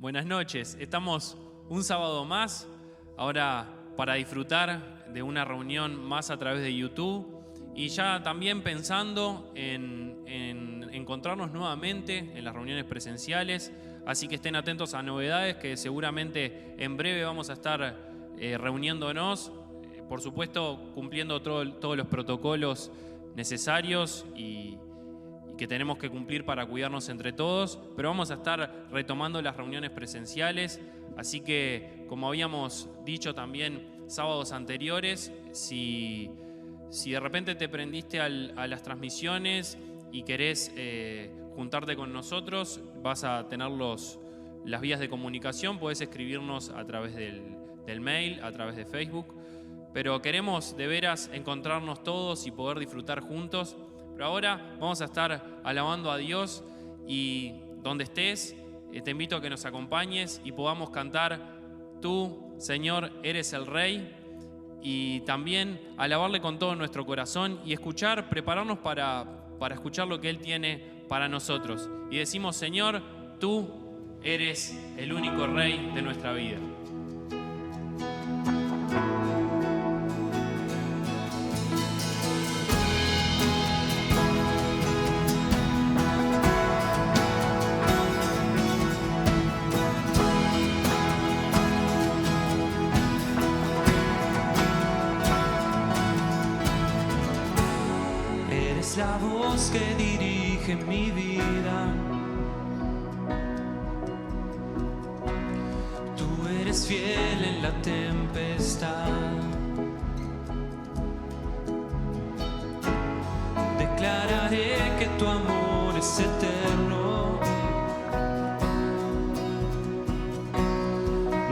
Buenas noches. Estamos un sábado más, ahora para disfrutar de una reunión más a través de YouTube y ya también pensando en encontrarnos nuevamente en las reuniones presenciales. Así que estén atentos a novedades que seguramente en breve vamos a estar reuniéndonos, por supuesto cumpliendo todos los protocolos necesarios y que tenemos que cumplir para cuidarnos entre todos, pero vamos a estar retomando las reuniones presenciales. Así que, como habíamos dicho también sábados anteriores, si de repente te prendiste a las transmisiones y querés juntarte con nosotros, vas a tener las vías de comunicación, podés escribirnos a través del mail, a través de Facebook, pero queremos de veras encontrarnos todos y poder disfrutar juntos. Pero ahora vamos a estar alabando a Dios y donde estés, te invito a que nos acompañes y podamos cantar Tú, Señor, eres el Rey, y también alabarle con todo nuestro corazón y escuchar, prepararnos para escuchar lo que Él tiene para nosotros. Y decimos, Señor, Tú eres el único Rey de nuestra vida. La voz que dirige mi vida. Tú eres fiel en la tempestad. Declararé que tu amor es eterno.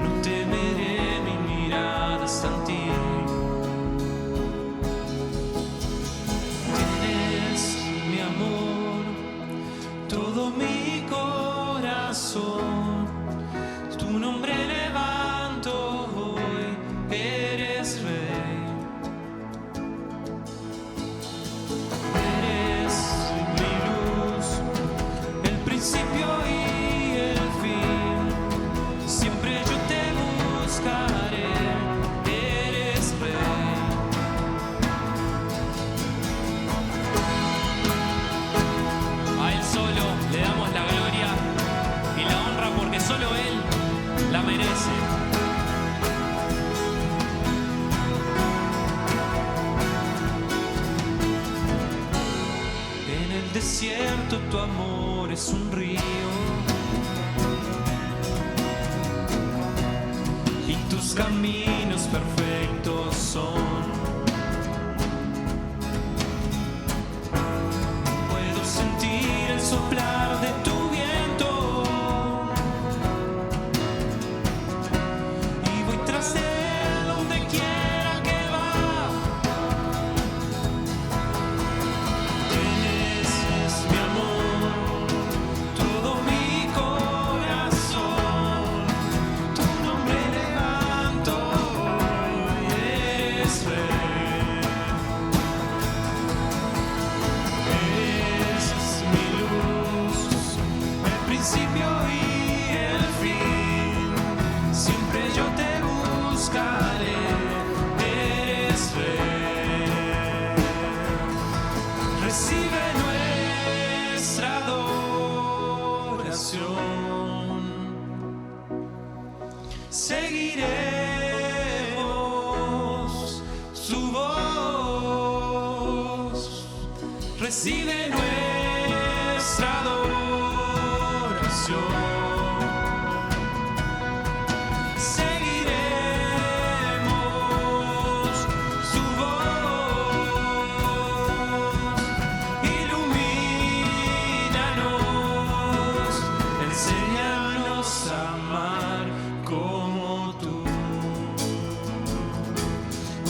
No temeré, mi mirada está en ti. Todo mi corazón, tu nombre levanto hoy, eres Rey. Eres mi luz, el principio y el fin. Siempre yo te buscaré, eres Rey. A Él solo le damos la gloria y la honra porque solo Él la merece. En el desierto tu amor es un río y tus caminos perfectos son. Puedo sentir el soplar de tu viento y voy tras él donde quiera que va. Tienes mi amor, todo mi corazón, tu nombre levanto hoy, eres Rey. Eres mi luz, el principio y el fin. Siempre yo te buscaré, eres Rey. Recibe nuestra adoración. Seguiremos su voz. Recibe nuestra adoración. Seguiremos su voz. Ilumínanos, enséñanos a amar como tú,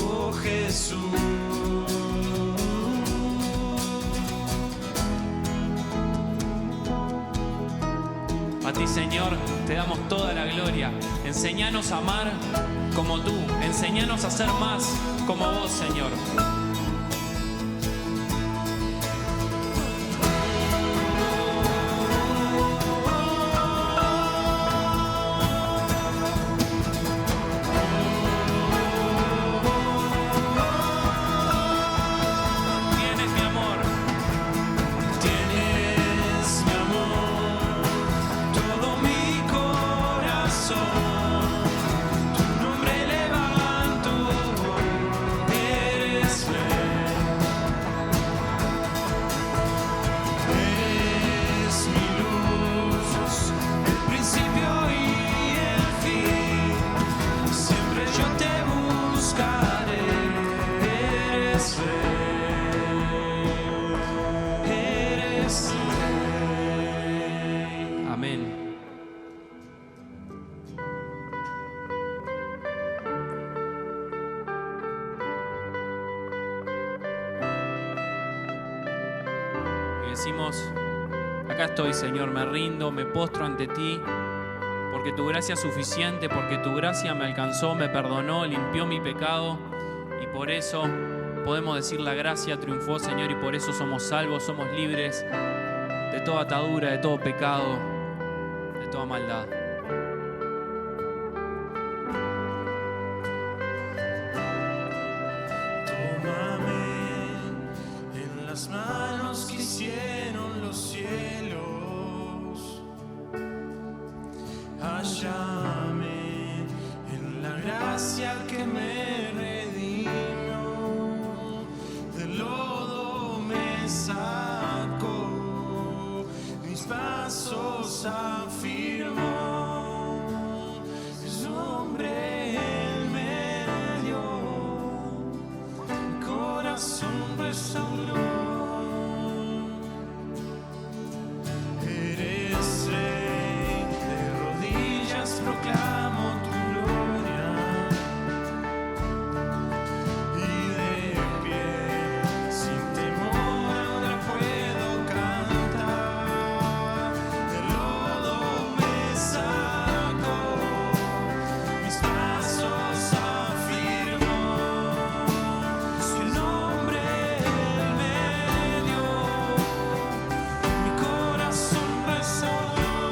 oh Jesús. A ti, Señor, te damos toda la gloria. Enséñanos a amar como tú. Enséñanos a ser más como vos, Señor. decimos, acá estoy, Señor, me rindo, me postro ante ti, porque tu gracia es suficiente, porque tu gracia me alcanzó, me perdonó, limpió mi pecado, y por eso podemos decir la gracia triunfó, Señor, y por eso somos salvos, somos libres de toda atadura, de todo pecado, de toda maldad. Manos que hicieron los cielos, hállame en la gracia que me redimió, del lodo me sacó, mis pasos afirmó, su nombre él me dio, mi corazón restauró. Proclamo tu gloria y de pie, sin temor ahora puedo cantar. Del lodo me sacó, mis pasos afirmó, su nombre él me dio, mi corazón restauró.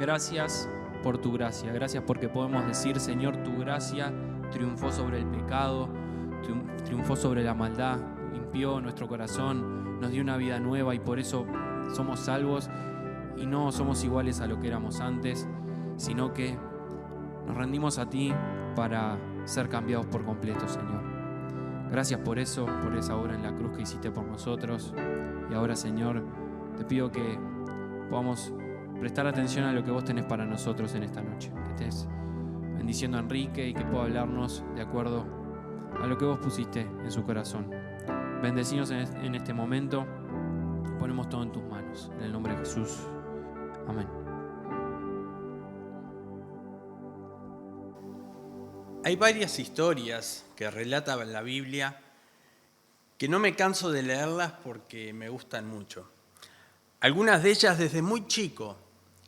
Gracias por tu gracia. Gracias porque podemos decir, Señor, tu gracia triunfó sobre el pecado, triunfó sobre la maldad, limpió nuestro corazón, nos dio una vida nueva y por eso somos salvos y no somos iguales a lo que éramos antes, sino que nos rendimos a ti para ser cambiados por completo, Señor. Gracias por eso, por esa obra en la cruz que hiciste por nosotros. Y ahora, Señor, te pido que podamos prestar atención a lo que vos tenés para nosotros en esta noche. Que estés bendiciendo a Enrique y que pueda hablarnos de acuerdo a lo que vos pusiste en su corazón. Bendecinos en este momento. Ponemos todo en tus manos. En el nombre de Jesús. Amén. Hay varias historias que relata la Biblia que no me canso de leerlas porque me gustan mucho. Algunas de ellas desde muy chico,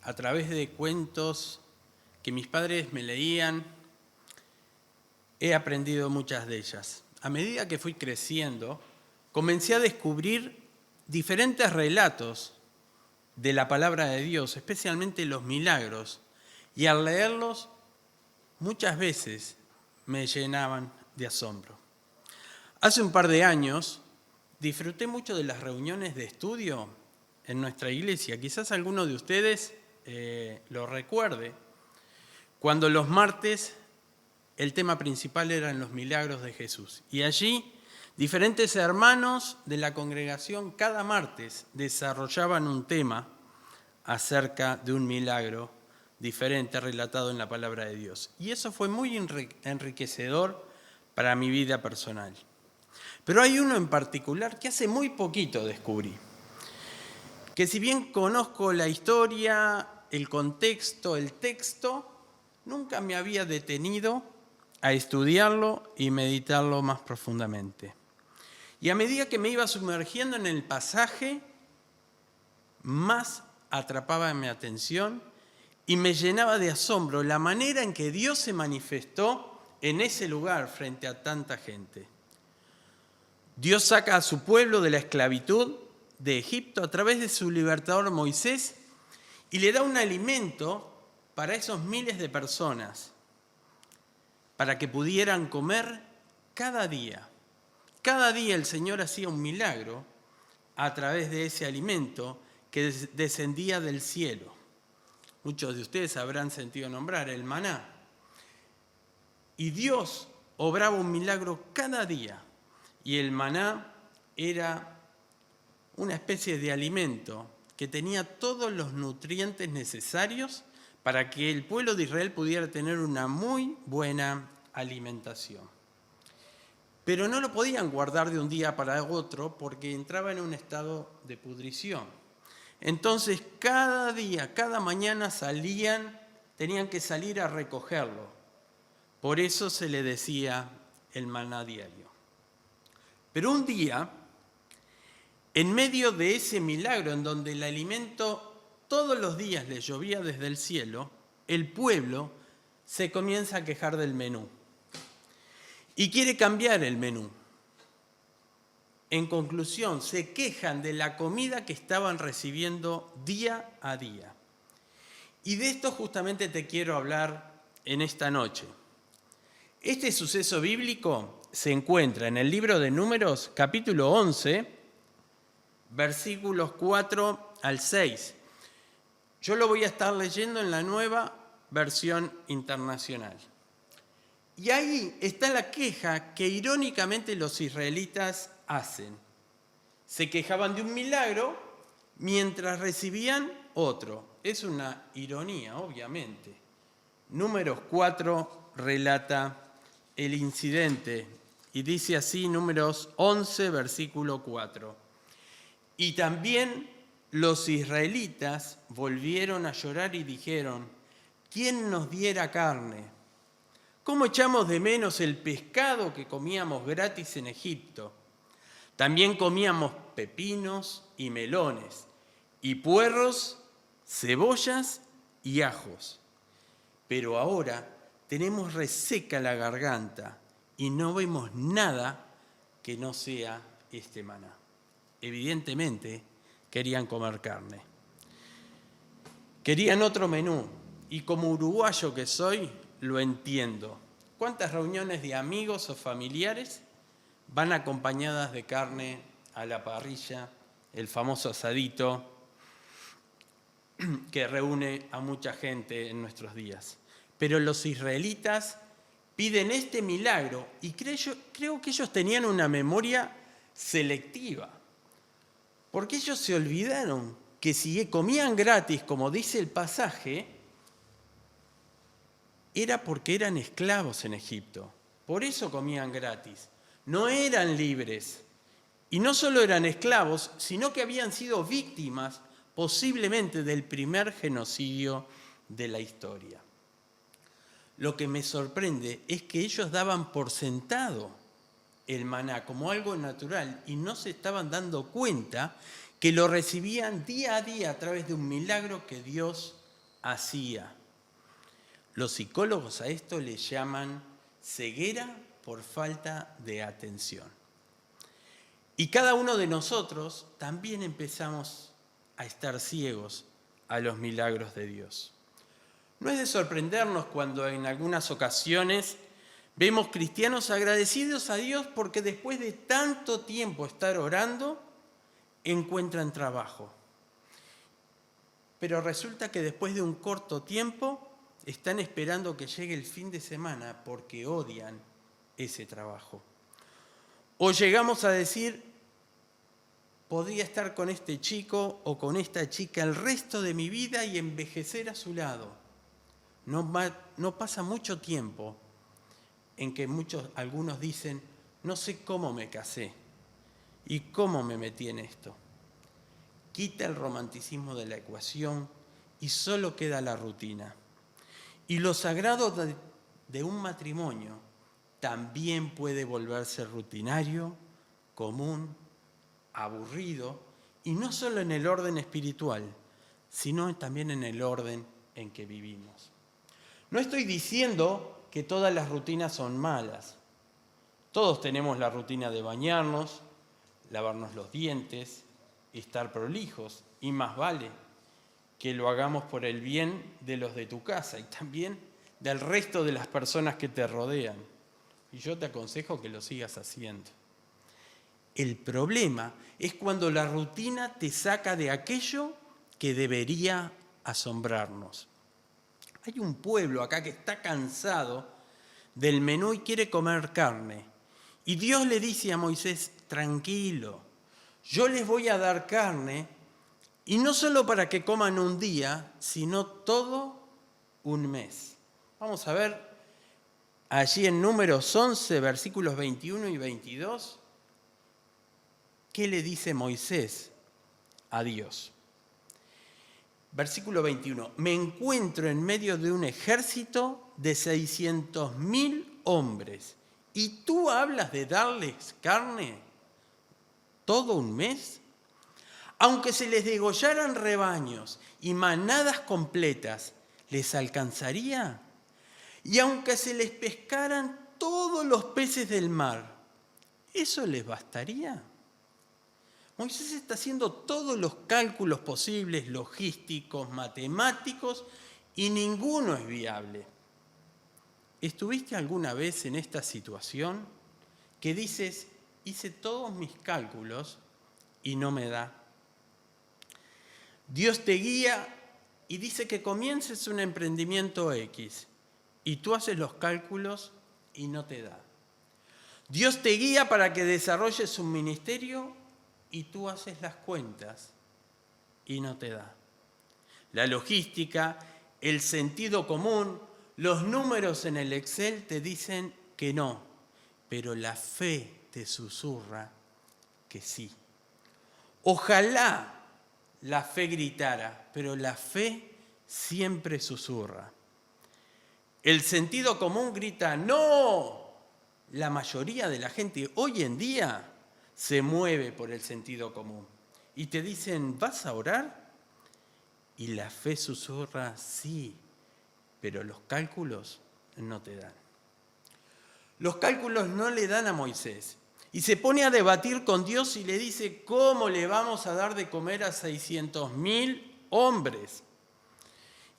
a través de cuentos que mis padres me leían, he aprendido muchas de ellas. A medida que fui creciendo, comencé a descubrir diferentes relatos de la palabra de Dios, especialmente los milagros, y al leerlos muchas veces me llenaban de asombro. Hace un par de años disfruté mucho de las reuniones de estudio en nuestra iglesia. Quizás alguno de ustedes lo recuerde. Cuando los martes el tema principal eran los milagros de Jesús. Y allí diferentes hermanos de la congregación cada martes desarrollaban un tema acerca de un milagro diferente relatado en la palabra de Dios. Y eso fue muy enriquecedor para mi vida personal. Pero hay uno en particular que hace muy poquito descubrí, que si bien conozco la historia, el contexto, el texto, nunca me había detenido a estudiarlo y meditarlo más profundamente. Y a medida que me iba sumergiendo en el pasaje, más atrapaba mi atención y me llenaba de asombro la manera en que Dios se manifestó en ese lugar frente a tanta gente. Dios saca a su pueblo de la esclavitud de Egipto a través de su libertador Moisés y le da un alimento para esos miles de personas, para que pudieran comer cada día. Cada día el Señor hacía un milagro a través de ese alimento que descendía del cielo. Muchos de ustedes habrán sentido nombrar el maná. Y Dios obraba un milagro cada día. Y el maná era una especie de alimento que tenía todos los nutrientes necesarios para que el pueblo de Israel pudiera tener una muy buena alimentación. Pero no lo podían guardar de un día para otro porque entraba en un estado de pudrición. Entonces cada día, cada mañana tenían que salir a recogerlo. Por eso se le decía el maná diario. Pero un día, en medio de ese milagro en donde el alimento todos los días le llovía desde el cielo, el pueblo se comienza a quejar del menú y quiere cambiar el menú. En conclusión, se quejan de la comida que estaban recibiendo día a día. Y de esto justamente te quiero hablar en esta noche. Este suceso bíblico se encuentra en el libro de Números, capítulo 11, versículos 4 al 6. Yo lo voy a estar leyendo en la Nueva Versión Internacional. Y ahí está la queja que irónicamente los israelitas hacen. Se quejaban de un milagro mientras recibían otro. Es una ironía, obviamente. Números 4 relata el incidente y dice así, Números 11, versículo 4. Y también los israelitas volvieron a llorar y dijeron, ¿quién nos diera carne? ¿Cómo echamos de menos el pescado que comíamos gratis en Egipto? También comíamos pepinos y melones, y puerros, cebollas y ajos. Pero ahora tenemos reseca la garganta y no vemos nada que no sea este maná. Evidentemente querían comer carne. Querían otro menú y como uruguayo que soy, lo entiendo. ¿Cuántas reuniones de amigos o familiares van acompañadas de carne a la parrilla, el famoso asadito que reúne a mucha gente en nuestros días? Pero los israelitas piden este milagro y creo que ellos tenían una memoria selectiva, porque ellos se olvidaron que si comían gratis, como dice el pasaje, era porque eran esclavos en Egipto. Por eso comían gratis. No eran libres. Y no solo eran esclavos, sino que habían sido víctimas posiblemente del primer genocidio de la historia. Lo que me sorprende es que ellos daban por sentado el maná como algo natural y no se estaban dando cuenta que lo recibían día a día a través de un milagro que Dios hacía. Los psicólogos a esto le llaman ceguera por falta de atención. Y cada uno de nosotros también empezamos a estar ciegos a los milagros de Dios. No es de sorprendernos cuando en algunas ocasiones vemos cristianos agradecidos a Dios porque después de tanto tiempo estar orando, encuentran trabajo. Pero resulta que después de un corto tiempo están esperando que llegue el fin de semana porque odian ese trabajo. O llegamos a decir, podría estar con este chico o con esta chica el resto de mi vida y envejecer a su lado. No pasa mucho tiempo en que algunos dicen, no sé cómo me casé y cómo me metí en esto. Quita el romanticismo de la ecuación y solo queda la rutina. Y lo sagrado de un matrimonio también puede volverse rutinario, común, aburrido, y no solo en el orden espiritual, sino también en el orden en que vivimos. No estoy diciendo que todas las rutinas son malas. Todos tenemos la rutina de bañarnos, lavarnos los dientes, estar prolijos, y más vale que lo hagamos por el bien de los de tu casa y también del resto de las personas que te rodean. Y yo te aconsejo que lo sigas haciendo. El problema es cuando la rutina te saca de aquello que debería asombrarnos. Hay un pueblo acá que está cansado del menú y quiere comer carne. Y Dios le dice a Moisés, tranquilo, yo les voy a dar carne, y no solo para que coman un día, sino todo un mes. Vamos a ver allí en Números 11, versículos 21 y 22, ¿qué le dice Moisés a Dios? Versículo 21, me encuentro en medio de un ejército de 600.000 hombres, ¿y tú hablas de darles carne todo un mes? Aunque se les degollaran rebaños y manadas completas, ¿les alcanzaría? Y aunque se les pescaran todos los peces del mar, ¿eso les bastaría? Moisés está haciendo todos los cálculos posibles, logísticos, matemáticos, y ninguno es viable. ¿Estuviste alguna vez en esta situación que dices, hice todos mis cálculos y no me da? Dios te guía y dice que comiences un emprendimiento X y tú haces los cálculos y no te da. Dios te guía para que desarrolles un ministerio y tú haces las cuentas y no te da. La logística, el sentido común, los números en el Excel te dicen que no, pero la fe te susurra que sí. Ojalá la fe gritara, pero la fe siempre susurra. El sentido común grita, ¡no! La mayoría de la gente hoy en día se mueve por el sentido común. Y te dicen, ¿vas a orar? Y la fe susurra, sí, pero los cálculos no te dan. Los cálculos no le dan a Moisés. Y se pone a debatir con Dios y le dice, ¿cómo le vamos a dar de comer a 600.000 hombres?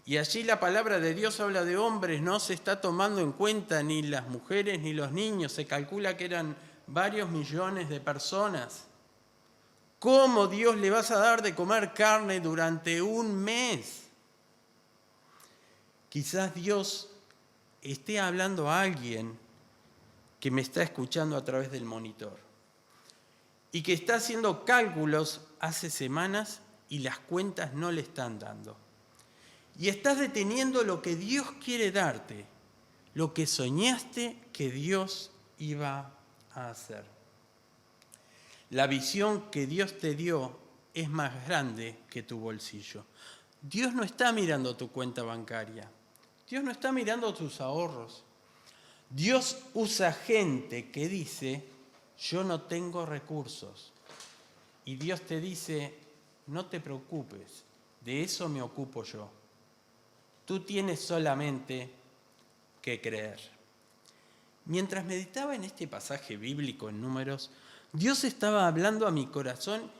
Y allí la palabra de Dios habla de hombres, no se está tomando en cuenta ni las mujeres ni los niños, se calcula que eran varios millones de personas. ¿Cómo Dios le vas a dar de comer carne durante un mes? Quizás Dios esté hablando a alguien que me está escuchando a través del monitor y que está haciendo cálculos hace semanas y las cuentas no le están dando. Y estás deteniendo lo que Dios quiere darte, lo que soñaste que Dios iba a hacer. La visión que Dios te dio es más grande que tu bolsillo. Dios no está mirando tu cuenta bancaria. Dios no está mirando tus ahorros. Dios usa gente que dice, yo no tengo recursos. Y Dios te dice, no te preocupes, de eso me ocupo yo. Tú tienes solamente que creer. Mientras meditaba en este pasaje bíblico en Números, Dios estaba hablando a mi corazón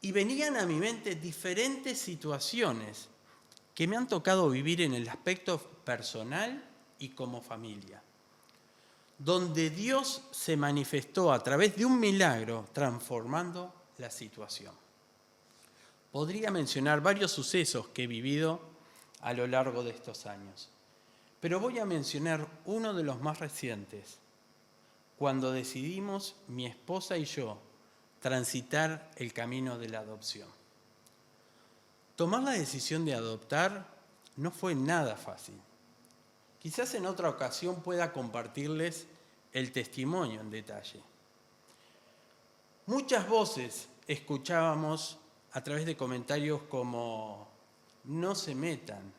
y venían a mi mente diferentes situaciones que me han tocado vivir en el aspecto personal y como familia, donde Dios se manifestó a través de un milagro transformando la situación. Podría mencionar varios sucesos que he vivido a lo largo de estos años, pero voy a mencionar uno de los más recientes, cuando decidimos, mi esposa y yo, transitar el camino de la adopción. Tomar la decisión de adoptar no fue nada fácil. Quizás en otra ocasión pueda compartirles el testimonio en detalle. Muchas voces escuchábamos a través de comentarios como, no se metan,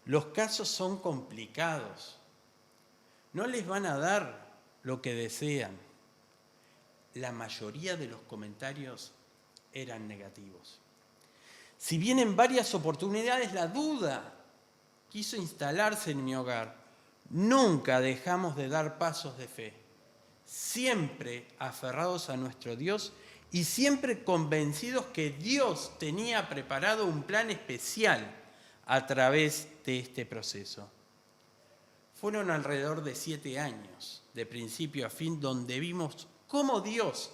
los casos son complicados, no les van a dar lo que desean. La mayoría de los comentarios eran negativos. Si bien en varias oportunidades la duda quiso instalarse en mi hogar, nunca dejamos de dar pasos de fe, siempre aferrados a nuestro Dios y siempre convencidos que Dios tenía preparado un plan especial a través de este proceso. Fueron alrededor de 7 años, de principio a fin, donde vimos cómo Dios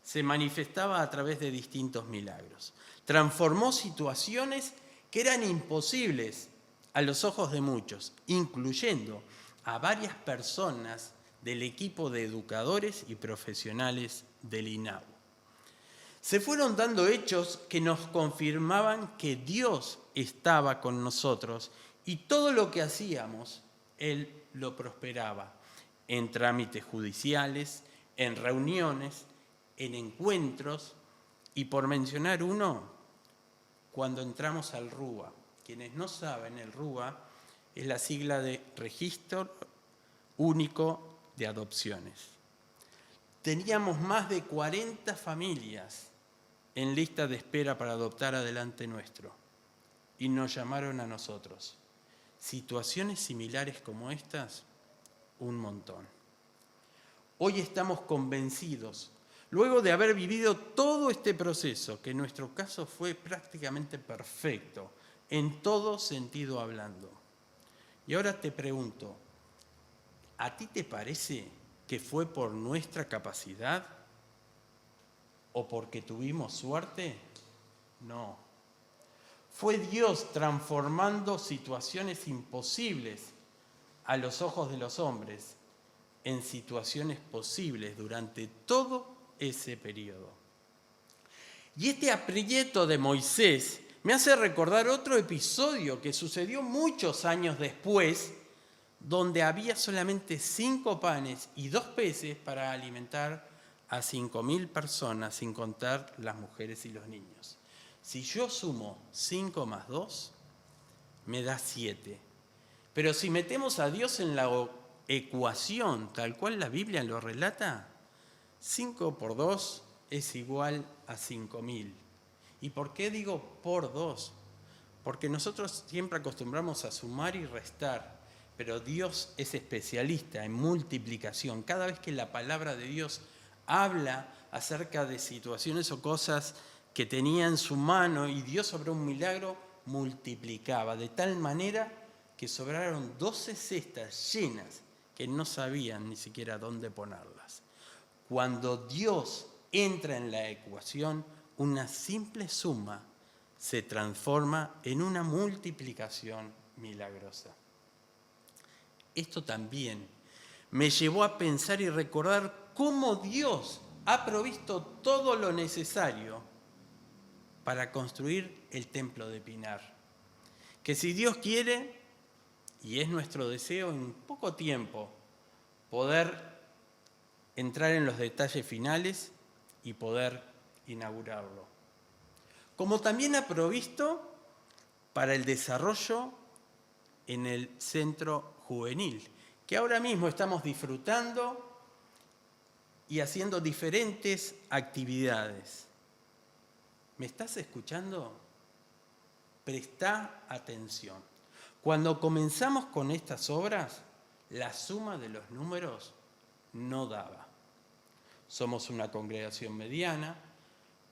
se manifestaba a través de distintos milagros. Transformó situaciones que eran imposibles a los ojos de muchos, incluyendo a varias personas del equipo de educadores y profesionales del INAU. Se fueron dando hechos que nos confirmaban que Dios estaba con nosotros y todo lo que hacíamos, Él lo prosperaba en trámites judiciales, en reuniones, en encuentros y, por mencionar uno, cuando entramos al RUA. Quienes no saben, el RUA es la sigla de Registro Único de Adopciones. Teníamos más de 40 familias en lista de espera para adoptar adelante nuestro y nos llamaron a nosotros. Situaciones similares como estas, un montón. Hoy estamos convencidos, luego de haber vivido todo este proceso, que en nuestro caso fue prácticamente perfecto, en todo sentido hablando. Y ahora te pregunto, ¿a ti te parece que fue por nuestra capacidad o porque tuvimos suerte? No. Fue Dios transformando situaciones imposibles a los ojos de los hombres en situaciones posibles durante todo ese periodo. Y este aprieto de Moisés me hace recordar otro episodio que sucedió muchos años después, donde había solamente 5 panes y 2 peces para alimentar a 5.000 personas, sin contar las mujeres y los niños. Si yo sumo 5 más 2, me da 7. Pero si metemos a Dios en la ecuación, tal cual la Biblia lo relata, 5 por 2 es igual a 5.000. ¿Y por qué digo por 2? Porque nosotros siempre acostumbramos a sumar y restar, pero Dios es especialista en multiplicación. Cada vez que la palabra de Dios habla acerca de situaciones o cosas que tenía en su mano y Dios obró un milagro, multiplicaba, de tal manera que sobraron 12 cestas llenas que no sabían ni siquiera dónde ponerlas. Cuando Dios entra en la ecuación, una simple suma se transforma en una multiplicación milagrosa. Esto también me llevó a pensar y recordar cómo Dios ha provisto todo lo necesario para construir el templo de Pinar. Que si Dios quiere, y es nuestro deseo en poco tiempo, poder entrar en los detalles finales y poder inaugurarlo. Como también ha provisto para el desarrollo en el centro juvenil, que ahora mismo estamos disfrutando y haciendo diferentes actividades. ¿Me estás escuchando? Presta atención. Cuando comenzamos con estas obras, la suma de los números no daba. Somos una congregación mediana,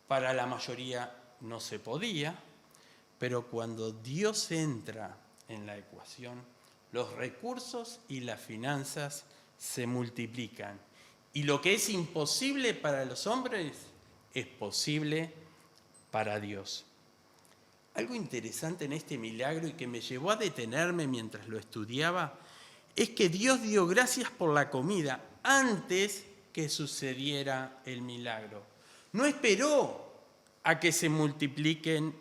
para la mayoría no se podía, pero cuando Dios entra en la ecuación, los recursos y las finanzas se multiplican. Y lo que es imposible para los hombres es posible para Dios. Algo interesante en este milagro y que me llevó a detenerme mientras lo estudiaba es que Dios dio gracias por la comida antes que sucediera el milagro. No esperó a que se multipliquen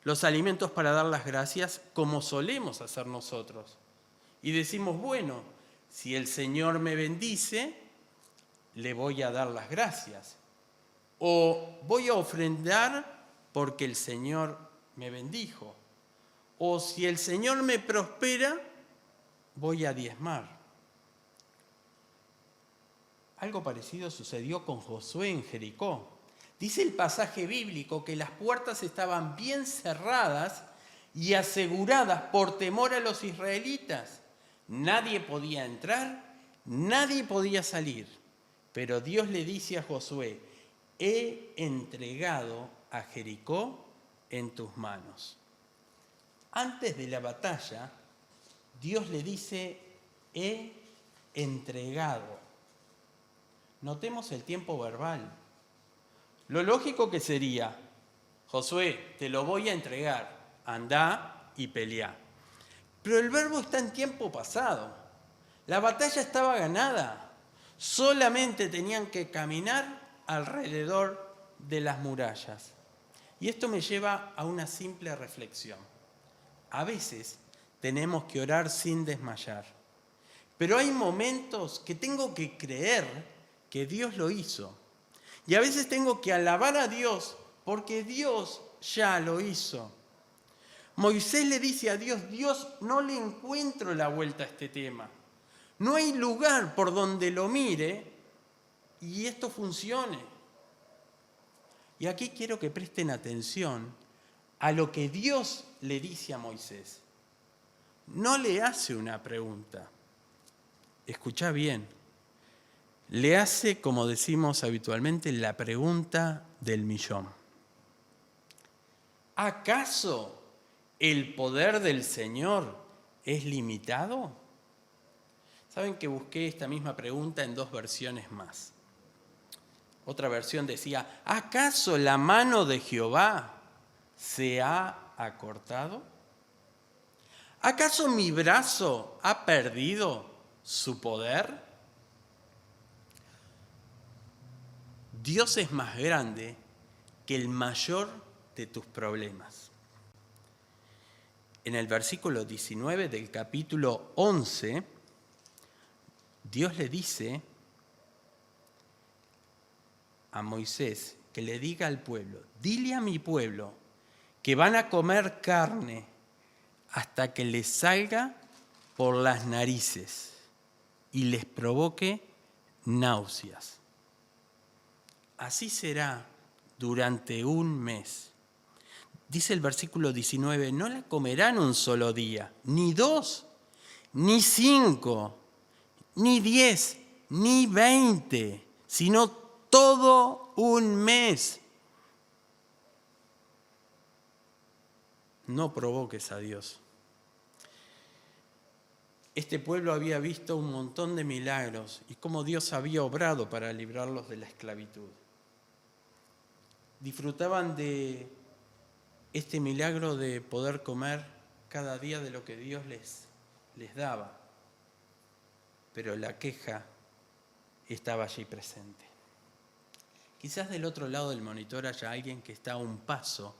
los alimentos para dar las gracias como solemos hacer nosotros. Y decimos, bueno, si el Señor me bendice, le voy a dar las gracias. O voy a ofrendar porque el Señor me bendijo. O si el Señor me prospera, voy a diezmar. Algo parecido sucedió con Josué en Jericó. Dice el pasaje bíblico que las puertas estaban bien cerradas y aseguradas por temor a los israelitas. Nadie podía entrar, nadie podía salir. Pero Dios le dice a Josué, he entregado a Jericó en tus manos. Antes de la batalla, Dios le dice, he entregado. Notemos el tiempo verbal. Lo lógico que sería, Josué, te lo voy a entregar, andá y peleá. Pero el verbo está en tiempo pasado. La batalla estaba ganada. Solamente tenían que caminar alrededor de las murallas. Y esto me lleva a una simple reflexión. A veces tenemos que orar sin desmayar. Pero hay momentos que tengo que creer que Dios lo hizo. Y a veces tengo que alabar a Dios porque Dios ya lo hizo. Moisés le dice a Dios, Dios, no le encuentro la vuelta a este tema. No hay lugar por donde lo mire y esto funcione. Y aquí quiero que presten atención a lo que Dios le dice a Moisés. No le hace una pregunta. Escucha bien. Le hace, como decimos habitualmente, la pregunta del millón. ¿Acaso el poder del Señor es limitado? Saben que busqué esta misma pregunta en 2 versiones más. Otra versión decía, ¿acaso la mano de Jehová se ha acortado? ¿Acaso mi brazo ha perdido su poder? Dios es más grande que el mayor de tus problemas. En el versículo 19 del capítulo 11, Dios le dice a Moisés que le diga al pueblo, dile a mi pueblo que van a comer carne hasta que les salga por las narices y les provoque náuseas. Así será durante un mes. Dice el versículo 19, no la comerán un solo día, ni 2, ni 5, ni 10, ni 20, sino todo un mes. no provoques a Dios. Este pueblo había visto un montón de milagros y cómo Dios había obrado para librarlos de la esclavitud. Disfrutaban de este milagro de poder comer cada día de lo que Dios les daba, pero la queja estaba allí presente. Quizás del otro lado del monitor haya alguien que está a un paso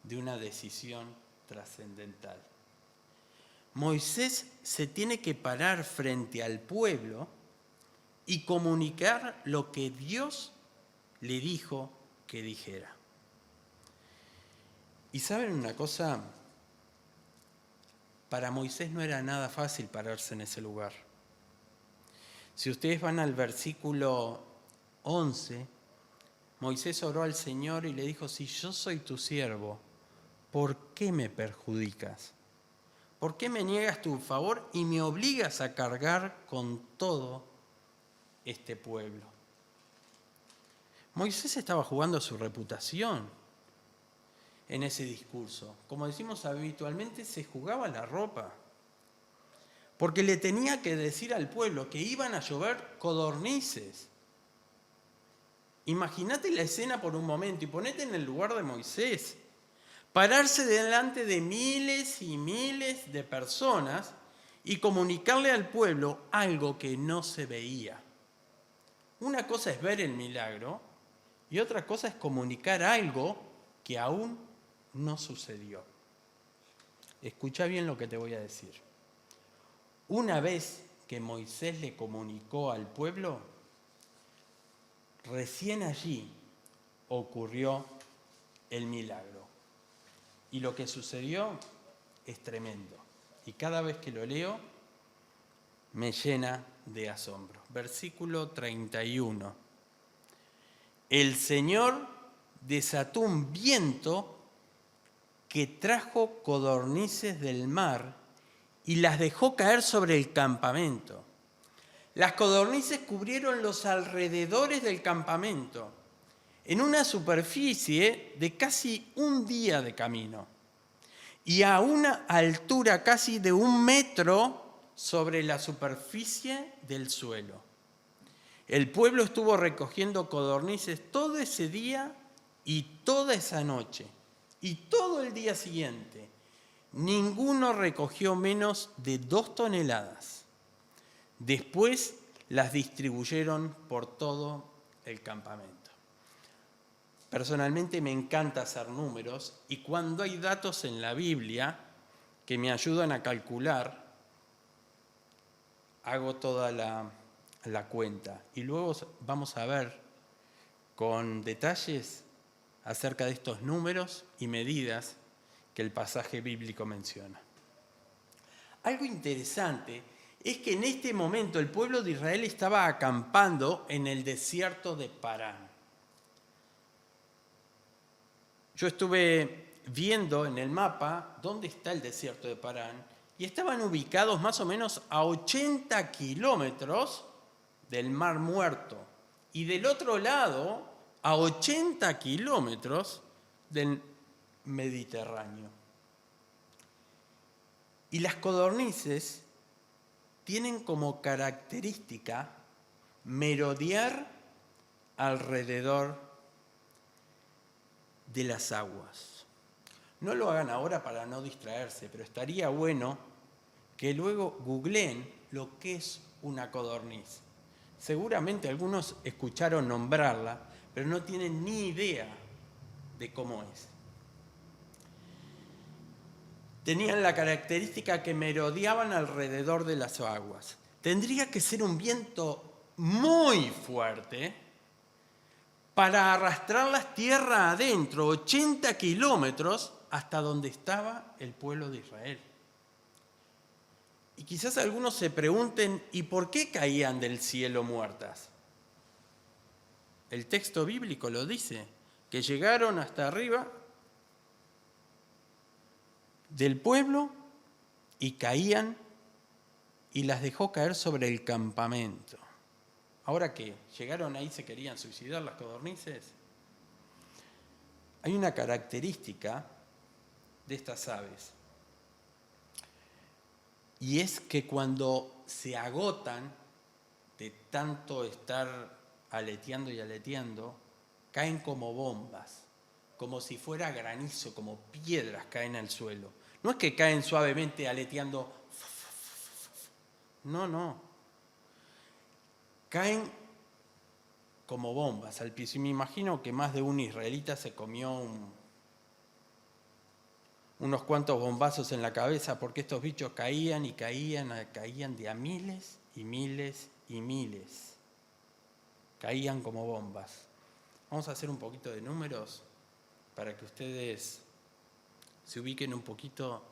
de una decisión trascendental. Moisés se tiene que parar frente al pueblo y comunicar lo que Dios le dijo que dijera. Y ¿saben una cosa? Para Moisés no era nada fácil pararse en ese lugar. Si ustedes van al versículo 11, Moisés oró al Señor y le dijo: si yo soy tu siervo, ¿por qué me perjudicas? ¿Por qué me niegas tu favor y me obligas a cargar con todo este pueblo? Moisés estaba jugando su reputación en ese discurso. Como decimos habitualmente, se jugaba la ropa. Porque le tenía que decir al pueblo que iban a llover codornices. Imagínate la escena por un momento y ponete en el lugar de Moisés. Pararse delante de miles y miles de personas y comunicarle al pueblo algo que no se veía. Una cosa es ver el milagro y otra cosa es comunicar algo que aún no sucedió. Escucha bien lo que te voy a decir. Una vez que Moisés le comunicó al pueblo, recién allí ocurrió el milagro. Y lo que sucedió es tremendo. Y cada vez que lo leo, me llena de asombro. Versículo 31. El Señor desató un viento que trajo codornices del mar y las dejó caer sobre el campamento. Las codornices cubrieron los alrededores del campamento, en una superficie de casi un día de camino y a una altura casi de 1 metro sobre la superficie del suelo. El pueblo estuvo recogiendo codornices todo ese día y toda esa noche y todo el día siguiente. Ninguno recogió menos de 2 toneladas. Después las distribuyeron por todo el campamento. Personalmente me encanta hacer números y cuando hay datos en la Biblia que me ayudan a calcular, hago toda la cuenta. Y luego vamos a ver con detalles acerca de estos números y medidas que el pasaje bíblico menciona. Algo interesante es que en este momento el pueblo de Israel estaba acampando en el desierto de Parán. Yo estuve viendo en el mapa dónde está el desierto de Parán y estaban ubicados más o menos a 80 kilómetros del Mar Muerto y del otro lado a 80 kilómetros del Mediterráneo. Y las codornices tienen como característica merodear alrededor de las aguas. No lo hagan ahora para no distraerse, pero estaría bueno que luego googleen lo que es una codorniz. Seguramente algunos escucharon nombrarla, pero no tienen ni idea de cómo es. Tenían la característica que merodeaban alrededor de las aguas. Tendría que ser un viento muy fuerte para arrastrarlas tierra adentro, 80 kilómetros, hasta donde estaba el pueblo de Israel. Y quizás algunos se pregunten, ¿y por qué caían del cielo muertas? El texto bíblico lo dice, que llegaron hasta arriba del pueblo y caían y las dejó caer sobre el campamento. ¿Ahora qué? ¿Llegaron ahí y se querían suicidar las codornices? Hay una característica de estas aves. Y es que cuando se agotan de tanto estar aleteando y aleteando, caen como bombas, como si fuera granizo, como piedras caen al suelo. No es que caen suavemente aleteando, no. Caen como bombas al piso. Y me imagino que más de un israelita se comió unos cuantos bombazos en la cabeza, porque estos bichos caían y caían de a miles y miles y miles. Caían como bombas. Vamos a hacer un poquito de números para que ustedes se ubiquen un poquito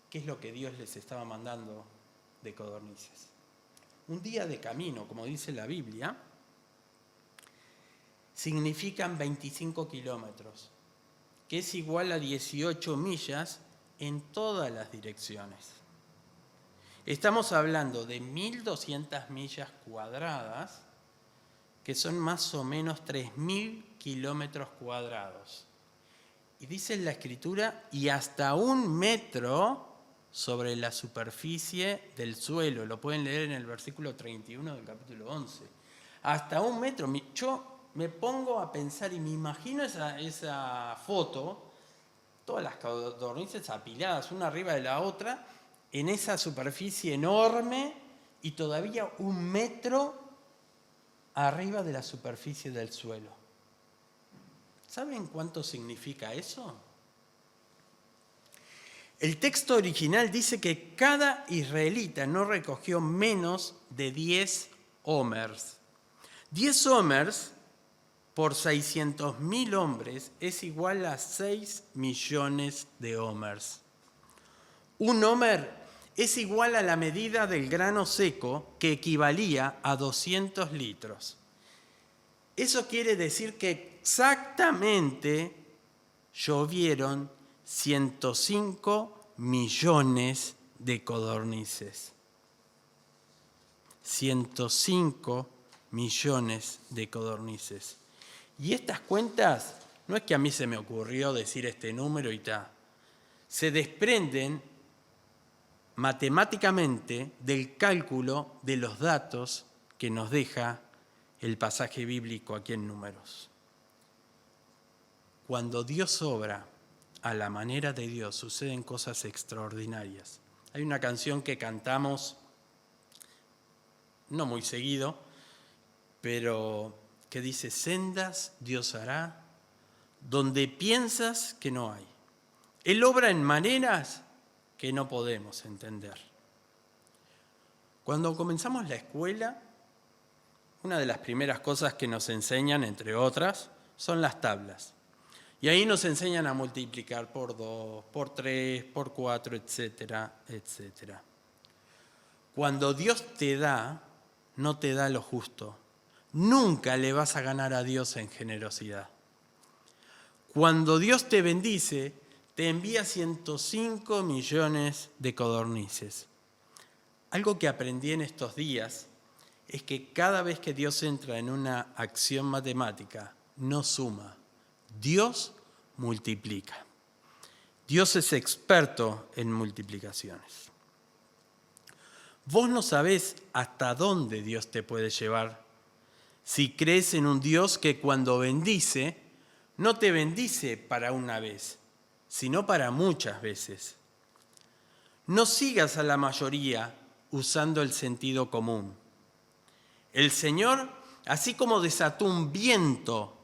qué es lo que Dios les estaba mandando de codornices. Un día de camino, como dice la Biblia, significan 25 kilómetros, que es igual a 18 millas en todas las direcciones. Estamos hablando de 1.200 millas cuadradas, que son más o menos 3.000 kilómetros cuadrados. Y dice en la Escritura, y hasta 1 metro sobre la superficie del suelo. Lo pueden leer en el versículo 31 del capítulo 11. Hasta 1 metro. Yo me pongo a pensar y me imagino esa foto, todas las codornices apiladas una arriba de la otra, en esa superficie enorme y todavía 1 metro arriba de la superficie del suelo. ¿Saben cuánto significa eso? El texto original dice que cada israelita no recogió menos de 10 homers. 10 homers por 600.000 hombres es igual a 6 millones de homers. Un homer es igual a la medida del grano seco, que equivalía a 200 litros. Eso quiere decir que exactamente llovieron 105 millones de codornices. 105 millones de codornices. Y estas cuentas, no es que a mí se me ocurrió decir este número y tal, se desprenden matemáticamente del cálculo de los datos que nos deja el pasaje bíblico aquí en Números. Cuando Dios obra a la manera de Dios, suceden cosas extraordinarias. Hay una canción que cantamos, no muy seguido, pero que dice: sendas Dios hará donde piensas que no hay. Él obra en maneras que no podemos entender. Cuando comenzamos la escuela, una de las primeras cosas que nos enseñan, entre otras, son las tablas. Y ahí nos enseñan a multiplicar por 2, por 3, por 4, etcétera, etcétera. Cuando Dios te da, no te da lo justo. Nunca le vas a ganar a Dios en generosidad. Cuando Dios te bendice, te envía 105 millones de codornices. Algo que aprendí en estos días es que cada vez que Dios entra en una acción matemática, no suma. Dios multiplica. Dios es experto en multiplicaciones. Vos no sabés hasta dónde Dios te puede llevar si crees en un Dios que cuando bendice, no te bendice para una vez, sino para muchas veces. No sigas a la mayoría usando el sentido común. El Señor, así como desató un viento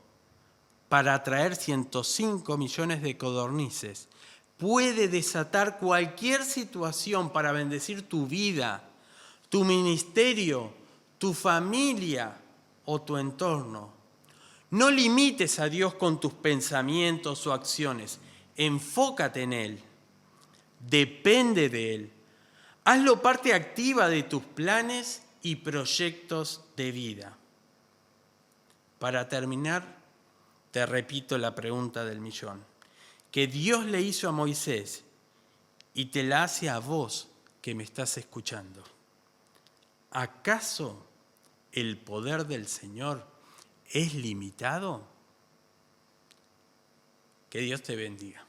para atraer 105 millones de codornices, puede desatar cualquier situación para bendecir tu vida, tu ministerio, tu familia o tu entorno. No limites a Dios con tus pensamientos o acciones. Enfócate en Él. Depende de Él. Hazlo parte activa de tus planes y proyectos de vida. Para terminar, te repito la pregunta del millón, que Dios le hizo a Moisés y te la hace a vos que me estás escuchando. ¿Acaso el poder del Señor es limitado? Que Dios te bendiga.